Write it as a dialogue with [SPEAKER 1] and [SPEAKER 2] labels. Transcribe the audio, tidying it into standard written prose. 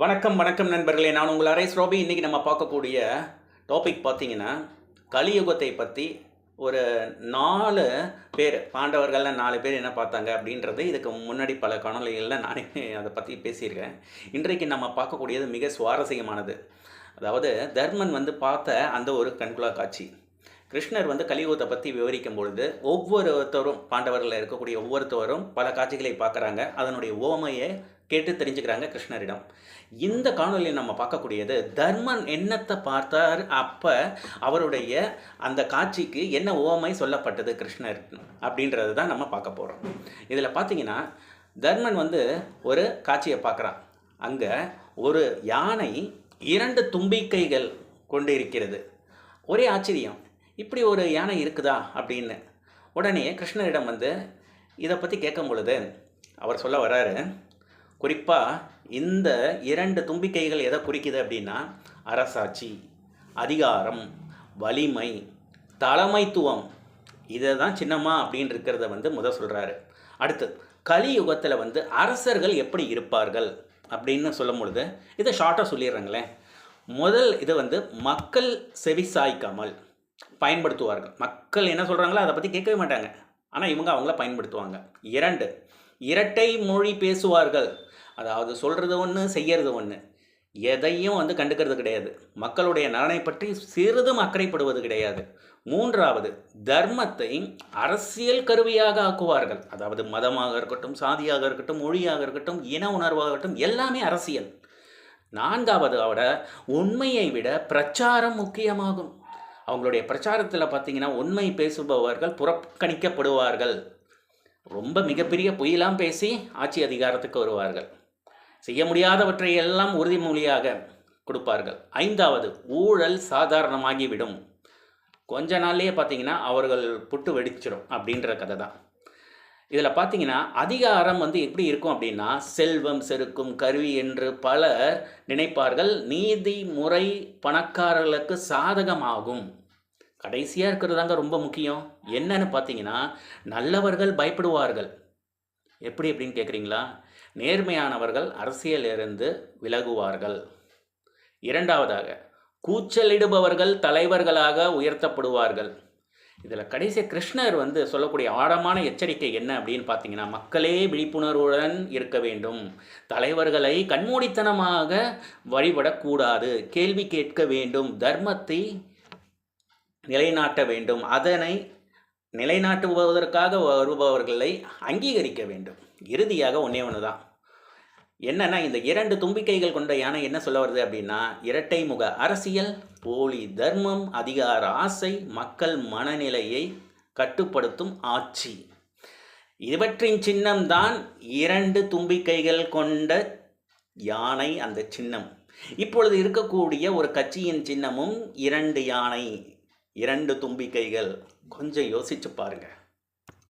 [SPEAKER 1] வணக்கம் வணக்கம் நண்பர்களே, நான் உங்கள் அரேஸ் ரோபி. இன்றைக்கி நம்ம பார்க்கக்கூடிய டாபிக் பார்த்தீங்கன்னா, கலியுகத்தை பற்றி ஒரு 4 பேர் பாண்டவர்களில் 4 பேர் என்ன பார்த்தாங்க அப்படின்றது இதுக்கு முன்னாடி பல காணொளிகளில் நானே அதை பற்றி பேசியிருக்கேன். இன்றைக்கு நம்ம பார்க்கக்கூடியது மிக சுவாரஸ்யமானது. அதாவது தர்மன் பார்த்த அந்த ஒரு கண்கொள்ளா காட்சி. கிருஷ்ணர் கலியுகத்தை பற்றி விவரிக்கும் பொழுது ஒவ்வொருத்தரும் பாண்டவர்களில் இருக்கக்கூடிய ஒவ்வொருத்தவரும் பல காட்சிகளை பார்க்குறாங்க. அதனுடைய உவமையை கேட்டு தெரிஞ்சுக்கிறாங்க கிருஷ்ணரிடம். இந்த காணொலியில் நம்ம பார்க்கக்கூடியது தர்மன் என்னத்தை பார்த்தார், அப்போ அவருடைய அந்த காட்சிக்கு என்ன உவமை சொல்லப்பட்டது கிருஷ்ணர் அப்படின்றது தான் நம்ம பார்க்க போகிறோம். இதில் பார்த்தீங்கன்னா தர்மன் ஒரு காட்சியை பார்க்குறான். அங்கே ஒரு யானை 2 தும்பிக்கைகள் கொண்டு இருக்கிறது. ஒரே ஆச்சரியம், இப்படி ஒரு யானை இருக்குதா அப்படின்னு. உடனே கிருஷ்ணரிடம் இதை பற்றி கேட்கும் பொழுது அவர் சொல்ல வர்றாரு, குறிப்பாக இந்த 2 தும்பிக்கைகள் எதை குறிக்குது அப்படின்னா, அரசாட்சி, அதிகாரம், வலிமை, தலைமைத்துவம், இதை தான் சின்னம்மா அப்படின்னு இருக்கிறத முதல் சொல்கிறாரு. அடுத்து கலியுகத்தில் அரசர்கள் எப்படி இருப்பார்கள் அப்படின்னு சொல்லும் பொழுது இதை ஷார்ட்டாக சொல்லிடுறாங்களேன். முதல் இது மக்கள் செவிசாய்க்காமல் பயன்படுத்துவார்கள். மக்கள் என்ன சொல்கிறாங்களோ அதை பற்றி கேட்கவே மாட்டாங்க, ஆனால் இவங்க அவங்கள பயன்படுத்துவாங்க. 2, இரட்டை மொழி பேசுவார்கள். அதாவது சொல்கிறது ஒன்று, செய்கிறது ஒன்று. எதையும் கண்டுக்கிறது கிடையாது. மக்களுடைய நலனை பற்றி சிறிதும் அக்கறைப்படுவது கிடையாது. 3வது, தர்மத்தை அரசியல் கருவியாக ஆக்குவார்கள். அதாவது மதமாக இருக்கட்டும், சாதியாக இருக்கட்டும், மொழியாக இருக்கட்டும், இன உணர்வாக இருக்கட்டும், எல்லாமே அரசியல். 4வது, உண்மையை விட பிரச்சாரம் முக்கியமாகும். அவங்களுடைய பிரச்சாரத்தில் பார்த்தீங்கன்னா உண்மை பேசுபவர்கள் புறக்கணிக்கப்படுவார்கள். ரொம்ப மிகப்பெரிய பொய்யெல்லாம் பேசி ஆட்சி அதிகாரத்துக்கு வருவார்கள். செய்ய முடியாதவற்றை எல்லாம் உறுதிமொழியாக கொடுப்பார்கள். 5வது, ஊழல் சாதாரணமாகிவிடும். கொஞ்ச நாள்லேயே பார்த்தீங்கன்னா அவர்கள் புட்டு வெடிச்சிடும் அப்படின்ற கதை தான். இதில் பார்த்தீங்கன்னா அதிகாரம் எப்படி இருக்கும் அப்படின்னா, செல்வம் செருக்கும் கருவி என்று பலர் நினைப்பார்கள். நீதி முறை பணக்காரர்களுக்கு சாதகமாகும். கடைசியாக இருக்கிறதாங்க ரொம்ப முக்கியம். என்னன்னு பார்த்தீங்கன்னா, நல்லவர்கள் பயப்படுவார்கள். எப்படி அப்படின்னு கேட்குறீங்களா? நேர்மையானவர்கள் அரசியலிருந்து விலகுவார்கள். 2வதாக, கூச்சலிடுபவர்கள் தலைவர்களாக உயர்த்தப்படுவார்கள். இதில் கடைசியாக கிருஷ்ணர் சொல்லக்கூடிய ஆழமான எச்சரிக்கை என்ன அப்படின்னு பார்த்தீங்கன்னா, மக்களே விழிப்புணர்வுடன் இருக்க வேண்டும். தலைவர்களை கண்மூடித்தனமாக வழிபடக்கூடாது. கேள்வி கேட்க வேண்டும். தர்மத்தை நிலைநாட்ட வேண்டும். அதனை நிலைநாட்டுவதற்காக வருபவர்களை அங்கீகரிக்க வேண்டும். இறுதியாக ஒன்றே ஒன்று தான். என்னன்னா, இந்த 2 தும்பிக்கைகள் கொண்ட யானை என்ன சொல்ல வருது அப்படின்னா, இரட்டை முக அரசியல், போலி தர்மம், அதிகார ஆசை, மக்கள் மனநிலையை கட்டுப்படுத்தும் ஆட்சி, இவற்றின் சின்னம்தான் 2 தும்பிக்கைகள் கொண்ட யானை. அந்த சின்னம் இப்பொழுது இருக்கக்கூடிய ஒரு கட்சியின் சின்னமும் 2 யானை, 2 தும்பிக்கைகள். கொஞ்சம் யோசிச்சு பாருங்க.